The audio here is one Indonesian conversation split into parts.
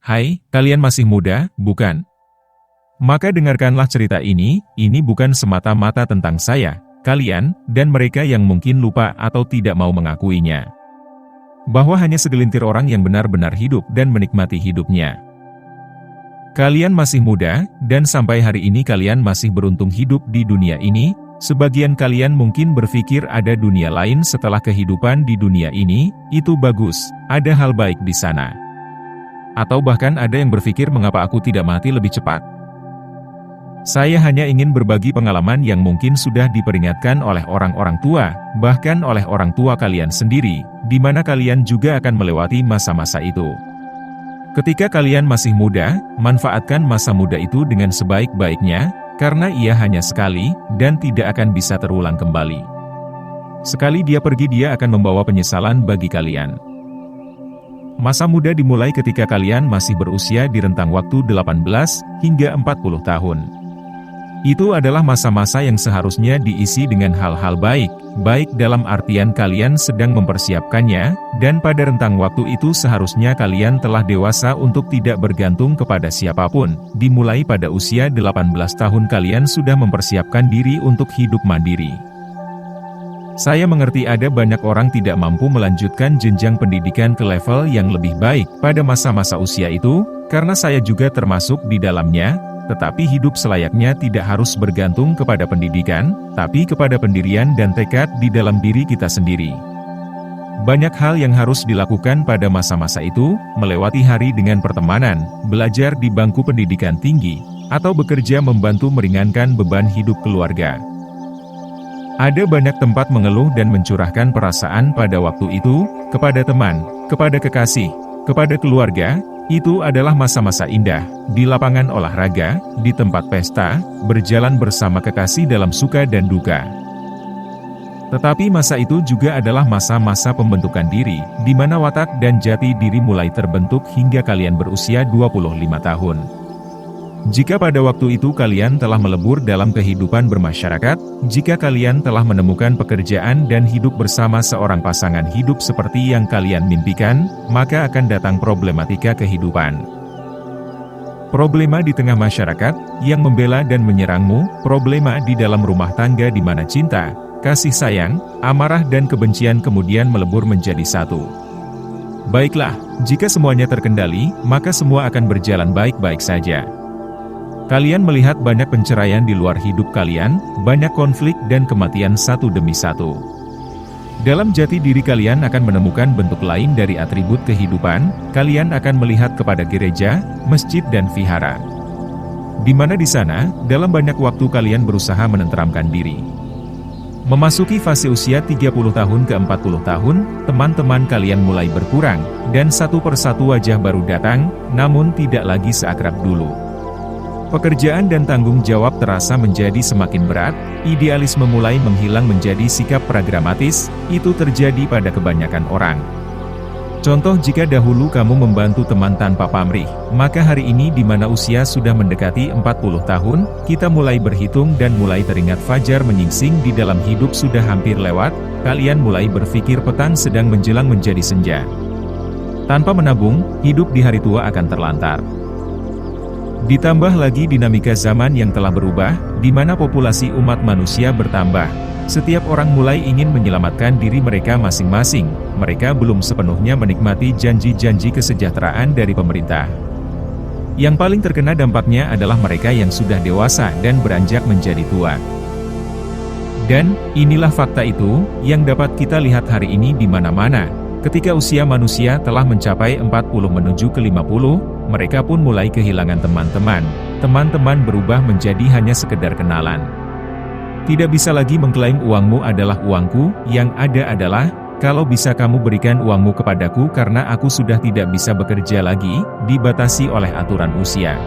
Hai, kalian masih muda, bukan? Maka dengarkanlah cerita ini bukan semata-mata tentang saya, kalian, dan mereka yang mungkin lupa atau tidak mau mengakuinya. Bahwa hanya segelintir orang yang benar-benar hidup dan menikmati hidupnya. Kalian masih muda, dan sampai hari ini kalian masih beruntung hidup di dunia ini. Sebagian kalian mungkin berpikir ada dunia lain setelah kehidupan di dunia ini, itu bagus, ada hal baik di sana. Atau bahkan ada yang berpikir mengapa aku tidak mati lebih cepat. Saya hanya ingin berbagi pengalaman yang mungkin sudah diperingatkan oleh orang-orang tua, bahkan oleh orang tua kalian sendiri, di mana kalian juga akan melewati masa-masa itu. Ketika kalian masih muda, manfaatkan masa muda itu dengan sebaik-baiknya, karena ia hanya sekali, dan tidak akan bisa terulang kembali. Sekali dia pergi, dia akan membawa penyesalan bagi kalian. Masa muda dimulai ketika kalian masih berusia di rentang waktu 18 hingga 40 tahun. Itu adalah masa-masa yang seharusnya diisi dengan hal-hal baik, baik dalam artian kalian sedang mempersiapkannya, dan pada rentang waktu itu seharusnya kalian telah dewasa untuk tidak bergantung kepada siapapun. Dimulai pada usia 18 tahun kalian sudah mempersiapkan diri untuk hidup mandiri. Saya mengerti ada banyak orang tidak mampu melanjutkan jenjang pendidikan ke level yang lebih baik pada masa-masa usia itu, karena saya juga termasuk di dalamnya, tetapi hidup selayaknya tidak harus bergantung kepada pendidikan, tapi kepada pendirian dan tekad di dalam diri kita sendiri. Banyak hal yang harus dilakukan pada masa-masa itu, melewati hari dengan pertemanan, belajar di bangku pendidikan tinggi, atau bekerja membantu meringankan beban hidup keluarga. Ada banyak tempat mengeluh dan mencurahkan perasaan pada waktu itu, kepada teman, kepada kekasih, kepada keluarga. Itu adalah masa-masa indah, di lapangan olahraga, di tempat pesta, berjalan bersama kekasih dalam suka dan duka. Tetapi masa itu juga adalah masa-masa pembentukan diri, di mana watak dan jati diri mulai terbentuk hingga kalian berusia 25 tahun. Jika pada waktu itu kalian telah melebur dalam kehidupan bermasyarakat, jika kalian telah menemukan pekerjaan dan hidup bersama seorang pasangan hidup seperti yang kalian mimpikan, maka akan datang problematika kehidupan. Problema di tengah masyarakat, yang membela dan menyerangmu, problema di dalam rumah tangga di mana cinta, kasih sayang, amarah dan kebencian kemudian melebur menjadi satu. Baiklah, jika semuanya terkendali, maka semua akan berjalan baik-baik saja. Kalian melihat banyak penceraian di luar hidup kalian, banyak konflik dan kematian satu demi satu. Dalam jati diri kalian akan menemukan bentuk lain dari atribut kehidupan, kalian akan melihat kepada gereja, masjid dan vihara. Di mana di sana, dalam banyak waktu kalian berusaha menenteramkan diri. Memasuki fase usia 30 tahun ke 40 tahun, teman-teman kalian mulai berkurang, dan satu persatu wajah baru datang, namun tidak lagi seakrab dulu. Pekerjaan dan tanggung jawab terasa menjadi semakin berat, idealisme mulai menghilang menjadi sikap pragmatis, itu terjadi pada kebanyakan orang. Contoh, jika dahulu kamu membantu teman tanpa pamrih, maka hari ini di mana usia sudah mendekati 40 tahun, kita mulai berhitung dan mulai teringat fajar menyingsing di dalam hidup sudah hampir lewat, kalian mulai berpikir petang sedang menjelang menjadi senja. Tanpa menabung, hidup di hari tua akan terlantar. Ditambah lagi dinamika zaman yang telah berubah, di mana populasi umat manusia bertambah. Setiap orang mulai ingin menyelamatkan diri mereka masing-masing, mereka belum sepenuhnya menikmati janji-janji kesejahteraan dari pemerintah. Yang paling terkena dampaknya adalah mereka yang sudah dewasa dan beranjak menjadi tua. Dan, inilah fakta itu, yang dapat kita lihat hari ini di mana-mana. Ketika usia manusia telah mencapai 40 menuju ke 50, mereka pun mulai kehilangan teman-teman. Teman-teman berubah menjadi hanya sekedar kenalan. Tidak bisa lagi mengklaim uangmu adalah uangku, yang ada adalah, kalau bisa kamu berikan uangmu kepadaku karena aku sudah tidak bisa bekerja lagi, dibatasi oleh aturan usia.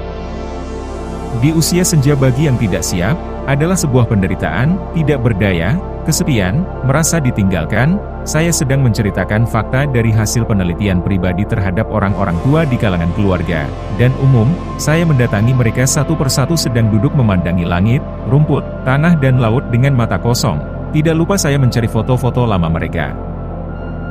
Di usia senja bagi yang tidak siap, adalah sebuah penderitaan, tidak berdaya, kesepian, merasa ditinggalkan. Saya sedang menceritakan fakta dari hasil penelitian pribadi terhadap orang-orang tua di kalangan keluarga dan umum. Saya mendatangi mereka satu persatu sedang duduk memandangi langit, rumput, tanah dan laut dengan mata kosong. Tidak lupa saya mencari foto-foto lama mereka.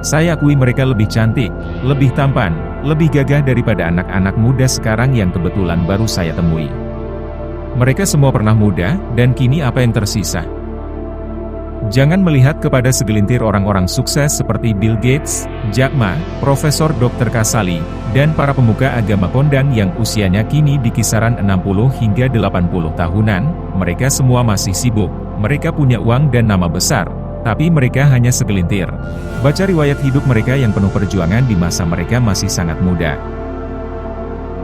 Saya akui mereka lebih cantik, lebih tampan, lebih gagah daripada anak-anak muda sekarang yang kebetulan baru saya temui. Mereka semua pernah muda, dan kini apa yang tersisa? Jangan melihat kepada segelintir orang-orang sukses seperti Bill Gates, Jack Ma, Profesor Dr. Kasali, dan para pemuka agama kondang yang usianya kini di kisaran 60 hingga 80 tahunan, mereka semua masih sibuk, mereka punya uang dan nama besar, tapi mereka hanya segelintir. Baca riwayat hidup mereka yang penuh perjuangan di masa mereka masih sangat muda.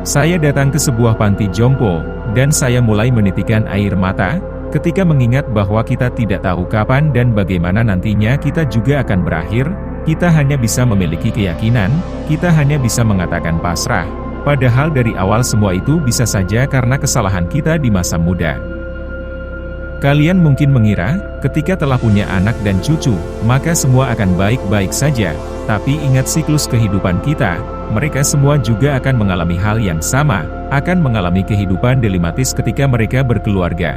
Saya datang ke sebuah panti jompo, dan saya mulai menitikan air mata, ketika mengingat bahwa kita tidak tahu kapan dan bagaimana nantinya kita juga akan berakhir, kita hanya bisa memiliki keyakinan, kita hanya bisa mengatakan pasrah. Padahal dari awal semua itu bisa saja karena kesalahan kita di masa muda. Kalian mungkin mengira, ketika telah punya anak dan cucu, maka semua akan baik-baik saja. Tapi ingat siklus kehidupan kita, mereka semua juga akan mengalami hal yang sama, akan mengalami kehidupan dilematis ketika mereka berkeluarga.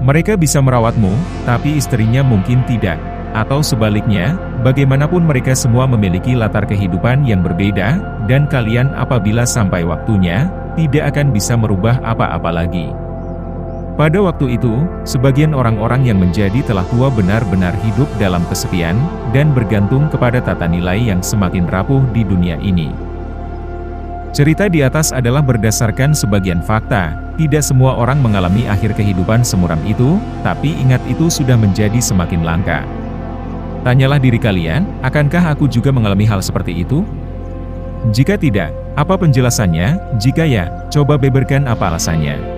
Mereka bisa merawatmu, tapi istrinya mungkin tidak. Atau sebaliknya, bagaimanapun mereka semua memiliki latar kehidupan yang berbeda, dan kalian apabila sampai waktunya, tidak akan bisa merubah apa-apa lagi. Pada waktu itu, sebagian orang-orang yang menjadi telah tua benar-benar hidup dalam kesepian, dan bergantung kepada tata nilai yang semakin rapuh di dunia ini. Cerita di atas adalah berdasarkan sebagian fakta, tidak semua orang mengalami akhir kehidupan semuram itu, tapi ingat itu sudah menjadi semakin langka. Tanyalah diri kalian, akankah aku juga mengalami hal seperti itu? Jika tidak, apa penjelasannya? Jika ya, coba beberkan apa alasannya.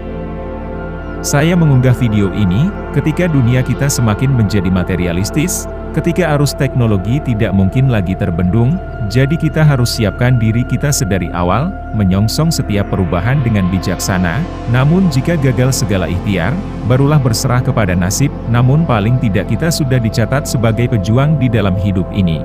Saya mengunggah video ini, ketika dunia kita semakin menjadi materialistis, ketika arus teknologi tidak mungkin lagi terbendung, jadi kita harus siapkan diri kita sedari awal, menyongsong setiap perubahan dengan bijaksana, namun jika gagal segala ikhtiar, barulah berserah kepada nasib, namun paling tidak kita sudah dicatat sebagai pejuang di dalam hidup ini.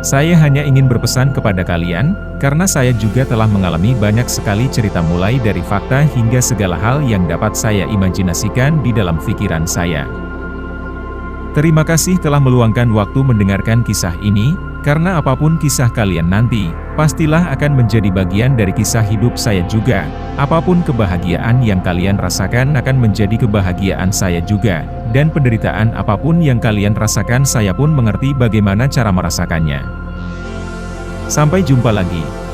Saya hanya ingin berpesan kepada kalian, karena saya juga telah mengalami banyak sekali cerita mulai dari fakta hingga segala hal yang dapat saya imajinasikan di dalam pikiran saya. Terima kasih telah meluangkan waktu mendengarkan kisah ini, karena apapun kisah kalian nanti, pastilah akan menjadi bagian dari kisah hidup saya juga. Apapun kebahagiaan yang kalian rasakan akan menjadi kebahagiaan saya juga, dan penderitaan apapun yang kalian rasakan saya pun mengerti bagaimana cara merasakannya. Sampai jumpa lagi.